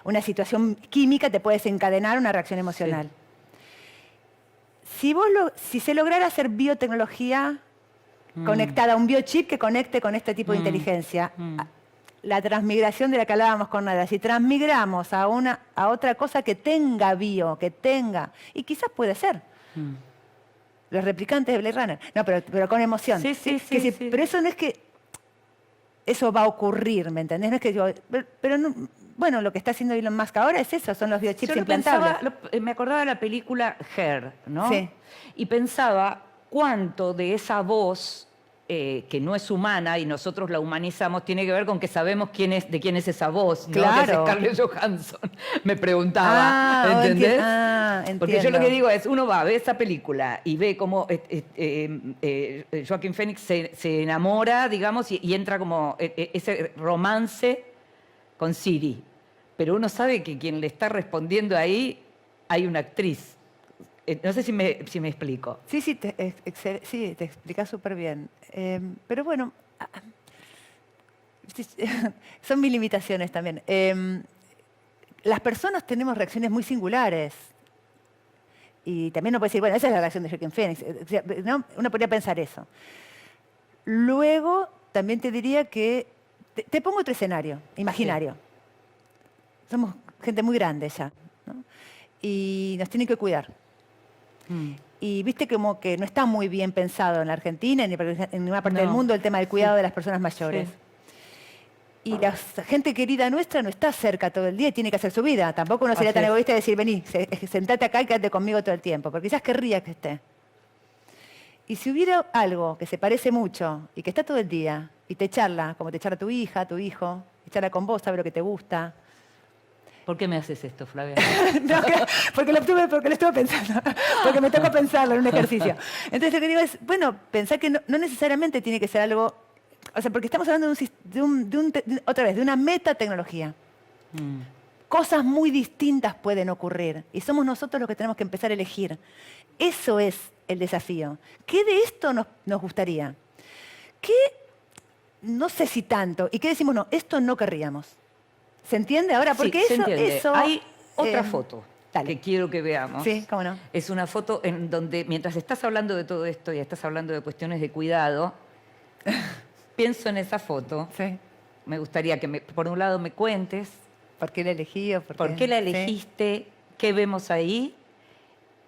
Una situación química te puede desencadenar una reacción emocional. Si se lograra hacer biotecnología conectada a un biochip que conecte con este tipo de inteligencia, la transmigración de la que hablábamos con Nada, si transmigramos a otra cosa que tenga y quizás puede ser. Los replicantes de Blade Runner. No, pero con emoción. Sí. Pero eso no es que eso va a ocurrir, ¿me entendés? No es que pero no, bueno, lo que está haciendo Elon Musk ahora es eso, son los biochips implantables. Me acordaba de la película Her, ¿no? Sí. Y pensaba cuánto de esa voz que no es humana y nosotros la humanizamos tiene que ver con que sabemos de quién es esa voz, ¿no? Claro. Que es Scarlett Johansson. Me preguntaba, ¿entendés? Entiendo. Porque yo lo que digo es, uno va a ver esa película y ve cómo Joaquín Phoenix se enamora, digamos, y entra como ese romance con Siri. Pero uno sabe que quien le está respondiendo ahí hay una actriz. No sé si me explico. Sí, te explicas súper bien. Pero bueno, son mis limitaciones también. Las personas tenemos reacciones muy singulares. Y también uno puede decir, bueno, esa es la reacción de Joaquín Phoenix, ¿no? Uno podría pensar eso. Luego, también te diría que... Te pongo otro escenario, imaginario. Sí. Somos gente muy grande ya, ¿no? Y nos tienen que cuidar. Y viste como que no está muy bien pensado en la Argentina ni en ninguna parte del mundo el tema del cuidado de las personas mayores. Sí. Y la gente querida nuestra no está cerca todo el día y tiene que hacer su vida. Tampoco uno sería tan egoísta de decir, vení, sentate acá y quédate conmigo todo el tiempo, porque quizás querría que esté. Y si hubiera algo que se parece mucho y que está todo el día y te charla, como te charla tu hija, tu hijo, y charla con vos, sabe lo que te gusta. ¿Por qué me haces esto, Flavia? No, porque lo estuve pensando, porque me tocó pensarlo en un ejercicio. Entonces lo que digo es, bueno, pensar que no necesariamente tiene que ser algo, o sea, porque estamos hablando otra vez, de una metatecnología. Cosas muy distintas pueden ocurrir y somos nosotros los que tenemos que empezar a elegir. Eso es el desafío. ¿Qué de esto nos gustaría? ¿Qué no sé si tanto? ¿Y qué decimos no? Esto no querríamos. ¿Se entiende ahora? Porque sí, eso... Hay otra foto que quiero que veamos. Sí, cómo no. Es una foto en donde, mientras estás hablando de todo esto y estás hablando de cuestiones de cuidado, pienso en esa foto. Sí. Me gustaría que, por un lado, me cuentes. ¿Por qué la elegí? ¿Por qué la elegiste? Sí. ¿Qué vemos ahí?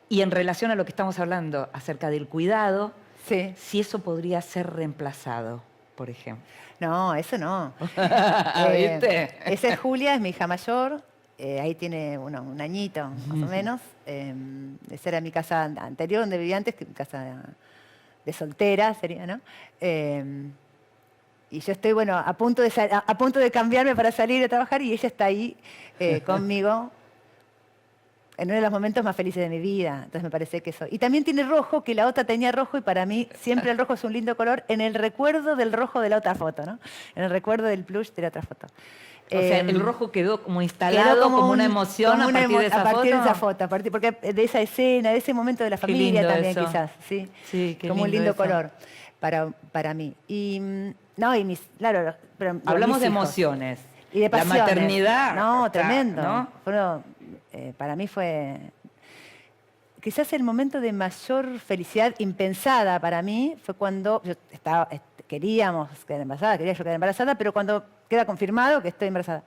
Y en relación a lo que estamos hablando acerca del cuidado, sí. Si eso podría ser reemplazado, por ejemplo. No, eso no. ¿Viste? Esa es Julia, es mi hija mayor. Ahí tiene un añito, más o menos. Esa era mi casa anterior, donde vivía antes, que mi casa de soltera sería, ¿no? Y yo estoy, bueno, a punto de cambiarme para salir a trabajar y ella está ahí conmigo en uno de los momentos más felices de mi vida. Entonces me parece que eso. Y también tiene rojo, que la otra tenía rojo y para mí siempre el rojo es un lindo color en el recuerdo del rojo de la otra foto, ¿no? En el recuerdo del plush de la otra foto. O sea, el rojo quedó como instalado como una emoción a partir de esa foto. Porque de esa escena, de ese momento de la familia también eso. Quizás. Sí, sí, qué como un lindo eso. color para mí. Y, no, y claro, pero hablamos de emociones. Y de pasiones. La maternidad. No, tremendo. ¿No? Bueno, para mí fue quizás el momento de mayor felicidad impensada para mí fue cuando yo queríamos quedar embarazada, quería yo quedar embarazada, pero cuando queda confirmado que estoy embarazada.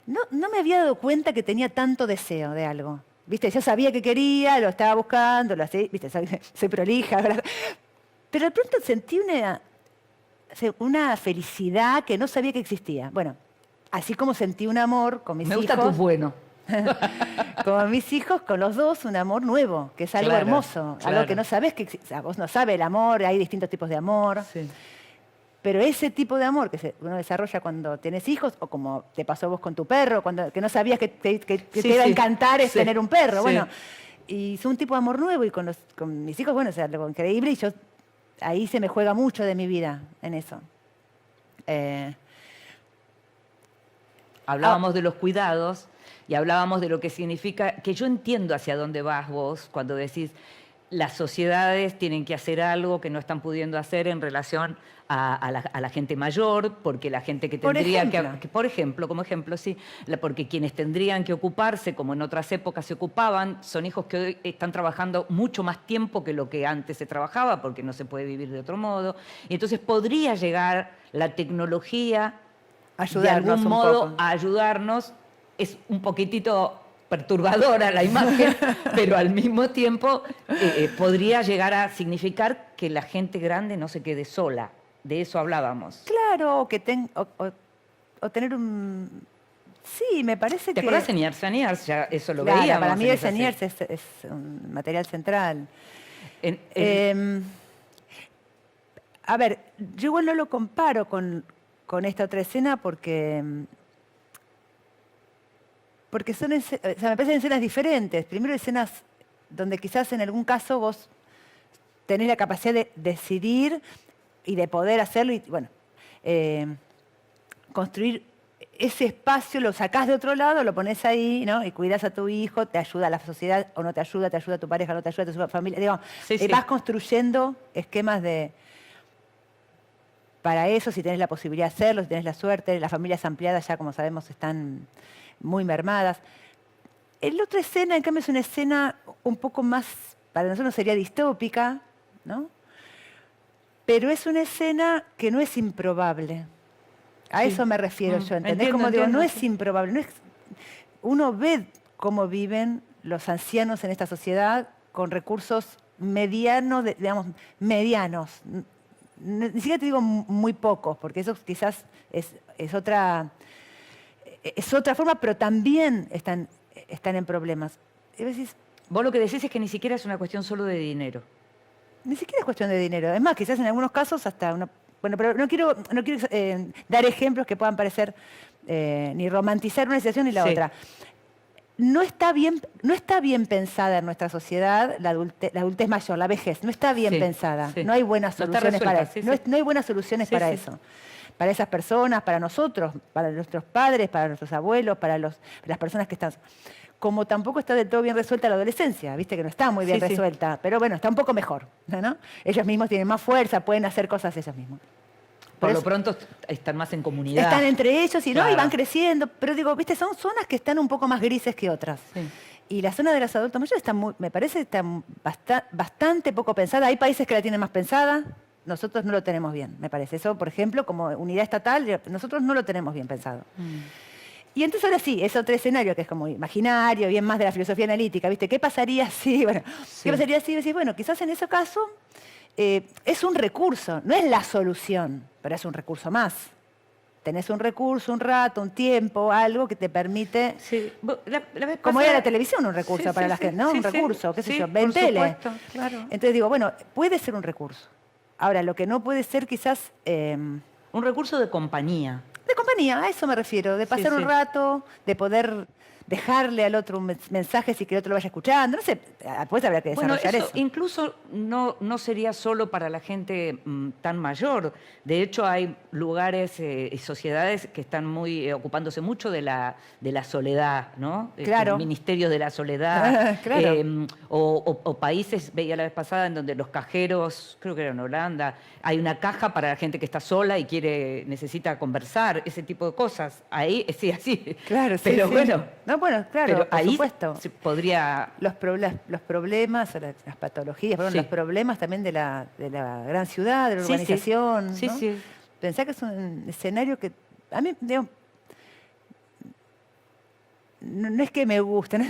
No me había dado cuenta que tenía tanto deseo de algo. ¿Viste? Yo sabía que quería, lo estaba buscando, lo hacía, ¿viste? Soy prolija, ¿verdad? Pero de pronto sentí una felicidad que no sabía que existía. Bueno, así como sentí un amor con mis hijos. Me gusta tu bueno. Con mis hijos, con los dos, un amor nuevo, que es algo hermoso, algo que no sabes que existe. O sea, vos no sabes el amor, hay distintos tipos de amor. Sí. Pero ese tipo de amor que uno desarrolla cuando tienes hijos, o como te pasó vos con tu perro, que no sabías que te iba a encantar tener un perro. Bueno, y es un tipo de amor nuevo y con mis hijos, bueno, es algo increíble y ahí se me juega mucho de mi vida en eso. Hablábamos de los cuidados y hablábamos de lo que significa, que yo entiendo hacia dónde vas vos cuando decís las sociedades tienen que hacer algo que no están pudiendo hacer en relación a la gente mayor, porque la gente que tendría por ejemplo, sí, porque quienes tendrían que ocuparse, como en otras épocas se ocupaban, son hijos que hoy están trabajando mucho más tiempo que lo que antes se trabajaba, porque no se puede vivir de otro modo. Y entonces podría llegar la tecnología de algún modo a ayudarnos. Es un poquitito perturbadora la imagen, pero al mismo tiempo podría llegar a significar que la gente grande no se quede sola. De eso hablábamos. Claro, o tener un... Sí, me parece ¿Te acuerdas en Years and Years? Ya eso lo veíamos. Para mí Years and Years es un material central. A ver, yo igual no lo comparo con esta otra escena porque son, o sea, me parecen escenas diferentes. Primero escenas donde quizás en algún caso vos tenés la capacidad de decidir y de poder hacerlo y, bueno, construir ese espacio, lo sacás de otro lado, lo pones ahí, ¿no? Y cuidás a tu hijo, te ayuda a la sociedad o no te ayuda a tu pareja, no te ayuda a tu familia. Digo, vas construyendo esquemas para eso, si tenés la posibilidad de hacerlo, si tenés la suerte. Las familias ampliadas ya, como sabemos, están muy mermadas. La otra escena, en cambio, es una escena un poco más, para nosotros sería distópica, ¿no? Pero es una escena que no es improbable. A Sí. eso me refiero yo, ¿entendés? Entiendo, Como digo, entiendo, no es sí. improbable. Uno ve cómo viven los ancianos en esta sociedad con recursos medianos, digamos, medianos. Ni siquiera te digo muy pocos, porque eso quizás es otra forma, pero también están en problemas. Y vos decís, Vos lo que decís es que ni siquiera es una cuestión solo de dinero. ni siquiera es cuestión de dinero. Es más, quizás en algunos casos hasta una... Bueno, pero no quiero dar ejemplos que puedan parecer ni romantizar una situación ni la Sí. otra. No está bien pensada en nuestra sociedad la adultez mayor, la vejez. No está bien Sí, pensada. sí. No hay buenas No está soluciones para resuelta, eso. sí, No, sí. no hay buenas soluciones Sí, para sí. eso. Para esas personas, para nosotros, para nuestros padres, para nuestros abuelos, para las personas que están... Como tampoco está del todo bien resuelta la adolescencia, viste que no está muy bien Sí, sí. resuelta, pero bueno, está un poco mejor, ¿no? Ellos mismos tienen más fuerza, pueden hacer cosas ellos mismos. Por Pero lo pronto están más en comunidad. están entre ellos y no, y Claro. van creciendo, pero digo, viste, son zonas que están un poco más grises que otras. Sí. Y la zona de los adultos mayores me parece está bastante poco pensada. Hay países que la tienen más pensada, nosotros no lo tenemos bien, me parece. Eso, por ejemplo, como unidad estatal, nosotros no lo tenemos bien pensado. Y entonces ahora sí, es otro escenario que es como imaginario, bien más de la filosofía analítica, ¿viste? ¿Qué pasaría si, bueno, Sí. qué pasaría si decís, bueno, quizás en ese caso es un recurso, no es la solución, pero es un recurso más. Tenés un recurso, un rato, un tiempo, algo que te permite... Sí. La vez Como pasada- era la televisión, un recurso Sí, para sí, la sí, gente, ¿no? sí, Un sí. recurso, qué sé Sí, yo, ven por tele. supuesto, claro. Entonces digo, bueno, puede ser un recurso. Ahora, lo que no puede ser quizás... Un recurso de compañía. de compañía, a eso me refiero, de Sí, pasar un sí. rato, de poder dejarle al otro un mensaje si que el otro lo vaya escuchando, no sé, después habrá que Bueno, desarrollar eso eso. incluso no sería solo para la gente tan mayor. De hecho, hay lugares y sociedades que están muy ocupándose mucho de la soledad, ¿no? Claro. Ministerios de la soledad. Claro. O países, veía la vez pasada, en donde los cajeros, creo que era en Holanda, hay una caja para la gente que está sola y necesita conversar, ese tipo de cosas. Ahí, sí, así. Claro, sí, Pero sí. bueno. No, bueno, claro, Pero por ahí supuesto. se podría... Los problemas, o las patologías, perdón, Sí. los problemas también de la gran ciudad, de la Sí, sí. urbanización. Sí, ¿no? sí. Pensá que es un escenario que a mí, digo, no es que me guste, ¿no?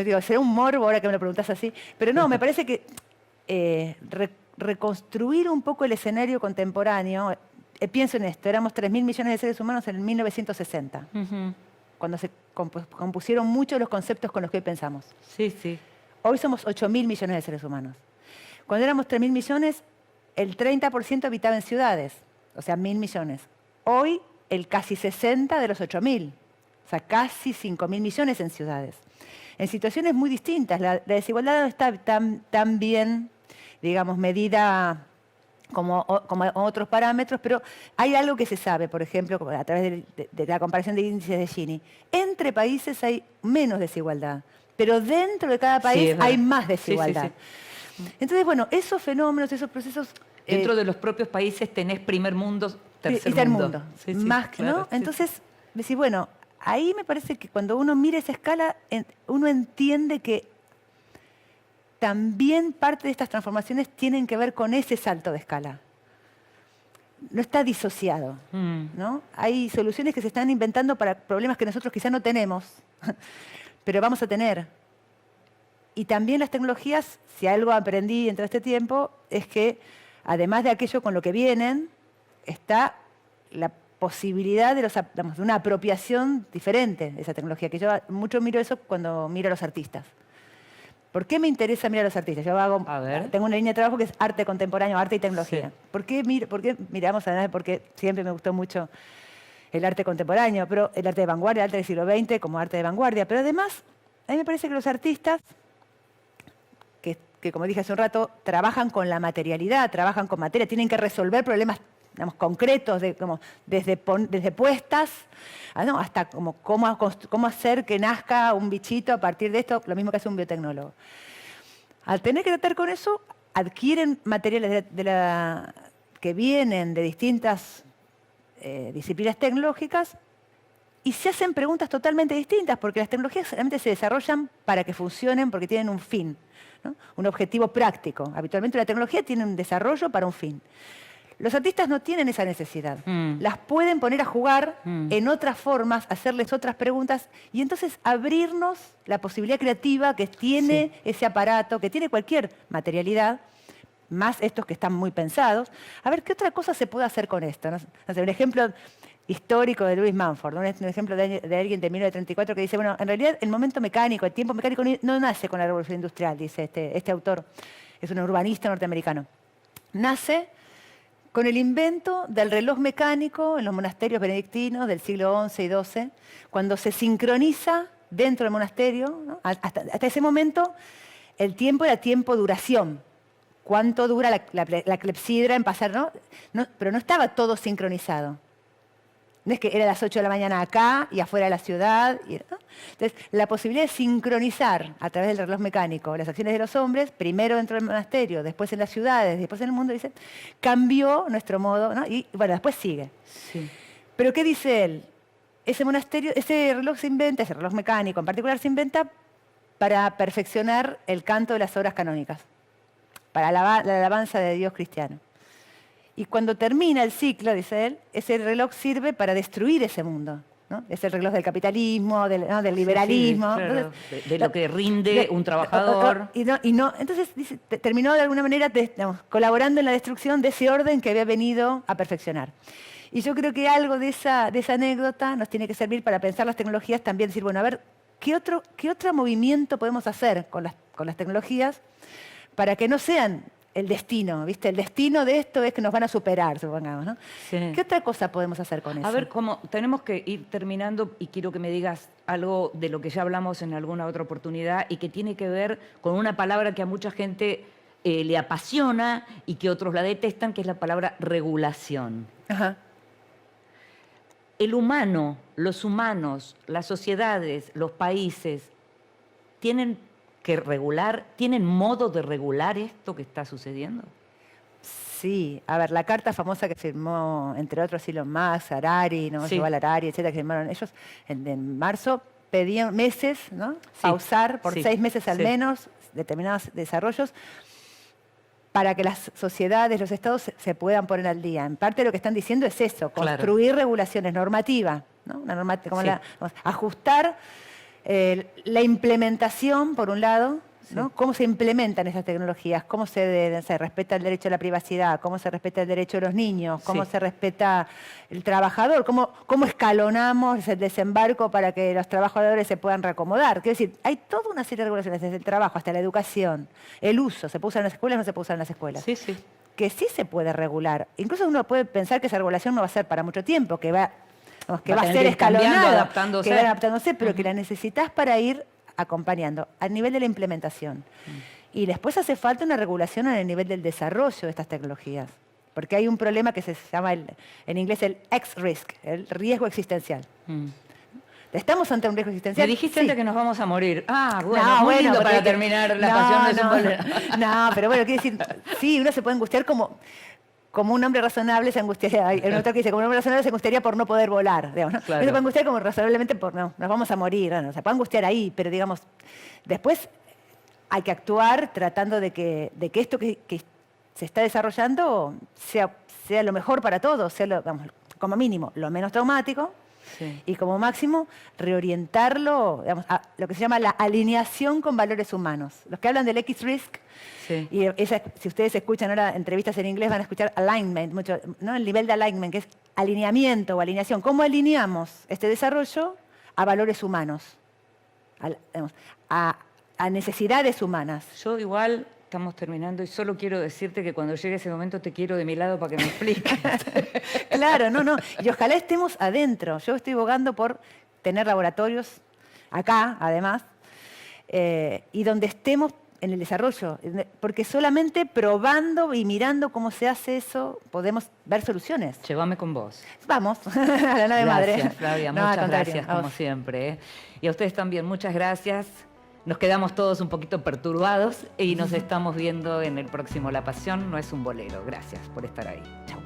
Digo, será un morbo ahora que me lo preguntás así, pero no, me parece que reconstruir un poco el escenario contemporáneo, pienso en esto, éramos 3.000 millones de seres humanos en el 1960, Ujú. cuando se compusieron muchos los conceptos con los que hoy pensamos. Sí, sí. Hoy somos 8.000 millones de seres humanos. Cuando éramos 3.000 millones, el 30% habitaba en ciudades, o sea, 1.000 millones. Hoy, el casi 60% de los 8.000, o sea, casi 5.000 millones en ciudades. En situaciones muy distintas, la desigualdad no está tan bien, digamos, medida como otros parámetros, pero hay algo que se sabe, por ejemplo, a través de la comparación de índices de Gini. Entre países hay menos desigualdad, pero dentro de cada Sí, país es verdad. hay más Sí, sí, desigualdad. sí. Entonces, bueno, esos fenómenos, esos procesos... Dentro de los propios países tenés primer mundo, tercer y tercer mundo. Sí, sí, más, claro, ¿no? sí, Entonces, decís, bueno, ahí me parece que cuando uno mira esa escala, uno entiende que también parte de estas transformaciones tienen que ver con ese salto de escala. No está disociado, sí. ¿no? Hay soluciones que se están inventando para problemas que nosotros quizá no tenemos, pero vamos a tener. Y también las tecnologías, si algo aprendí en todo este tiempo, es que además de aquello con lo que vienen, está la posibilidad de una apropiación diferente de esa tecnología, que yo mucho miro eso cuando miro a los artistas. ¿Por qué me interesa mirar a los artistas? A ver. Tengo una línea de trabajo que es arte contemporáneo, arte y tecnología. Sí. ¿Por qué miramos, además, porque siempre me gustó mucho el arte contemporáneo, pero el arte de vanguardia, el arte del siglo XX como arte de vanguardia? Pero además, a mí me parece que los artistas, que como dije hace un rato, trabajan con la materialidad, trabajan con materia, tienen que resolver problemas, digamos, concretos, desde puestas, ¿no? Hasta como cómo hacer que nazca un bichito a partir de esto, lo mismo que hace un biotecnólogo. Al tener que tratar con eso, adquieren materiales que vienen de distintas disciplinas tecnológicas y se hacen preguntas totalmente distintas, porque las tecnologías realmente se desarrollan para que funcionen, porque tienen un fin, ¿no? Un objetivo práctico. Habitualmente la tecnología tiene un desarrollo para un fin. Los artistas no tienen esa necesidad. Las pueden poner a jugar en otras formas, hacerles otras preguntas y entonces abrirnos la posibilidad creativa que tiene ese aparato, que tiene cualquier materialidad, más estos que están muy pensados. A ver, ¿qué otra cosa se puede hacer con esto? No sé, un ejemplo histórico de Louis Mumford, un ejemplo de alguien de 1934 que dice, bueno, en realidad el momento mecánico, el tiempo mecánico no nace con la revolución industrial, dice este autor, es un urbanista norteamericano. Nace con el invento del reloj mecánico en los monasterios benedictinos del siglo XI y XII, cuando se sincroniza dentro del monasterio, ¿no? Hasta ese momento el tiempo era tiempo-duración. ¿Cuánto dura la clepsidra en pasar? Pero no estaba todo sincronizado. No es que era las 8 de la mañana acá y afuera de la ciudad. ¿No? Entonces, la posibilidad de sincronizar a través del reloj mecánico las acciones de los hombres, primero dentro del monasterio, después en las ciudades, después en el mundo, dice, cambió nuestro modo, ¿no? Y bueno, después sigue. Sí. Pero ¿qué dice él? Ese monasterio, ese reloj se inventa, ese reloj mecánico en particular se inventa para perfeccionar el canto de las obras canónicas, para la alabanza de Dios cristiano. Y cuando termina el ciclo, dice él, ese reloj sirve para destruir ese mundo, ¿no? Es el reloj del capitalismo, del liberalismo. Sí, claro. Entonces, de lo que rinde un trabajador. Entonces dice, terminó de alguna manera colaborando en la destrucción de ese orden que había venido a perfeccionar. Y yo creo que algo de esa anécdota nos tiene que servir para pensar las tecnologías también, decir, bueno, a ver, ¿qué otro movimiento podemos hacer con las tecnologías para que no sean el destino, ¿viste? El destino de esto es que nos van a superar, supongamos, ¿no? Sí. ¿Qué otra cosa podemos hacer con eso? A ver, como tenemos que ir terminando y quiero que me digas algo de lo que ya hablamos en alguna otra oportunidad y que tiene que ver con una palabra que a mucha gente le apasiona y que otros la detestan, que es la palabra regulación. Ajá. El humano, los humanos, las sociedades, los países, tienen que regular, ¿tienen modo de regular esto que está sucediendo? Sí, a ver, la carta famosa que firmó, entre otros, Elon Musk, Harari, ¿no? Yuval Harari, etcétera, que firmaron ellos en marzo, pedían meses, ¿no? Sí. Pausar por 6 meses al menos determinados desarrollos para que las sociedades, los estados se puedan poner al día. En parte lo que están diciendo es eso, construir regulaciones normativas, ¿no? Una normativa, como ajustar la implementación, por un lado, ¿no? Cómo se implementan esas tecnologías, cómo se respeta el derecho a la privacidad, cómo se respeta el derecho de los niños, cómo se respeta el trabajador, cómo escalonamos el desembarco para que los trabajadores se puedan reacomodar. Quiero decir, hay toda una serie de regulaciones, desde el trabajo hasta la educación, el uso, ¿se puede usar en las escuelas o no se puede usar en las escuelas? Sí, sí. Que sí se puede regular. Incluso uno puede pensar que esa regulación no va a ser para mucho tiempo, que va a ser escalonada, adaptándose. Que va adaptándose, pero que la necesitas para ir acompañando al nivel de la implementación. Y después hace falta una regulación en el nivel del desarrollo de estas tecnologías, porque hay un problema que se llama en inglés el X-risk, el riesgo existencial. ¿Estamos ante un riesgo existencial? Me dijiste antes que nos vamos a morir. Ah, bueno, muy lindo para terminar la pasión de su bolero. No, pero bueno, quiere decir, sí, uno se puede angustiar como un hombre razonable se angustiaría, hay un autor que dice, como un hombre razonable se angustiaría por no poder volar, digamos, ¿no? Claro. Uno se puede angustiar como razonablemente por, no, nos vamos a morir, no, se puede angustiar ahí, pero digamos, después hay que actuar tratando de que esto que se está desarrollando sea lo mejor para todos, sea como mínimo, lo menos traumático, y como máximo, reorientarlo, digamos, a lo que se llama la alineación con valores humanos. Los que hablan del X-risk, y si ustedes escuchan ahora entrevistas en inglés, van a escuchar alignment, mucho, ¿no? El nivel de alignment, que es alineamiento o alineación. ¿Cómo alineamos este desarrollo a valores humanos? A necesidades humanas. Yo igual, estamos terminando y solo quiero decirte que cuando llegue ese momento te quiero de mi lado para que me expliques. Claro, no. Y ojalá estemos adentro. Yo estoy abogando por tener laboratorios acá, además, y donde estemos en el desarrollo, porque solamente probando y mirando cómo se hace eso podemos ver soluciones. Llévame con vos. Vamos, a la nave madre. Gracias, Flavia, muchas gracias como siempre. Y a ustedes también, muchas gracias. nos quedamos todos un poquito perturbados y nos estamos viendo en el próximo La Pasión no es un bolero. Gracias por estar ahí. Chau.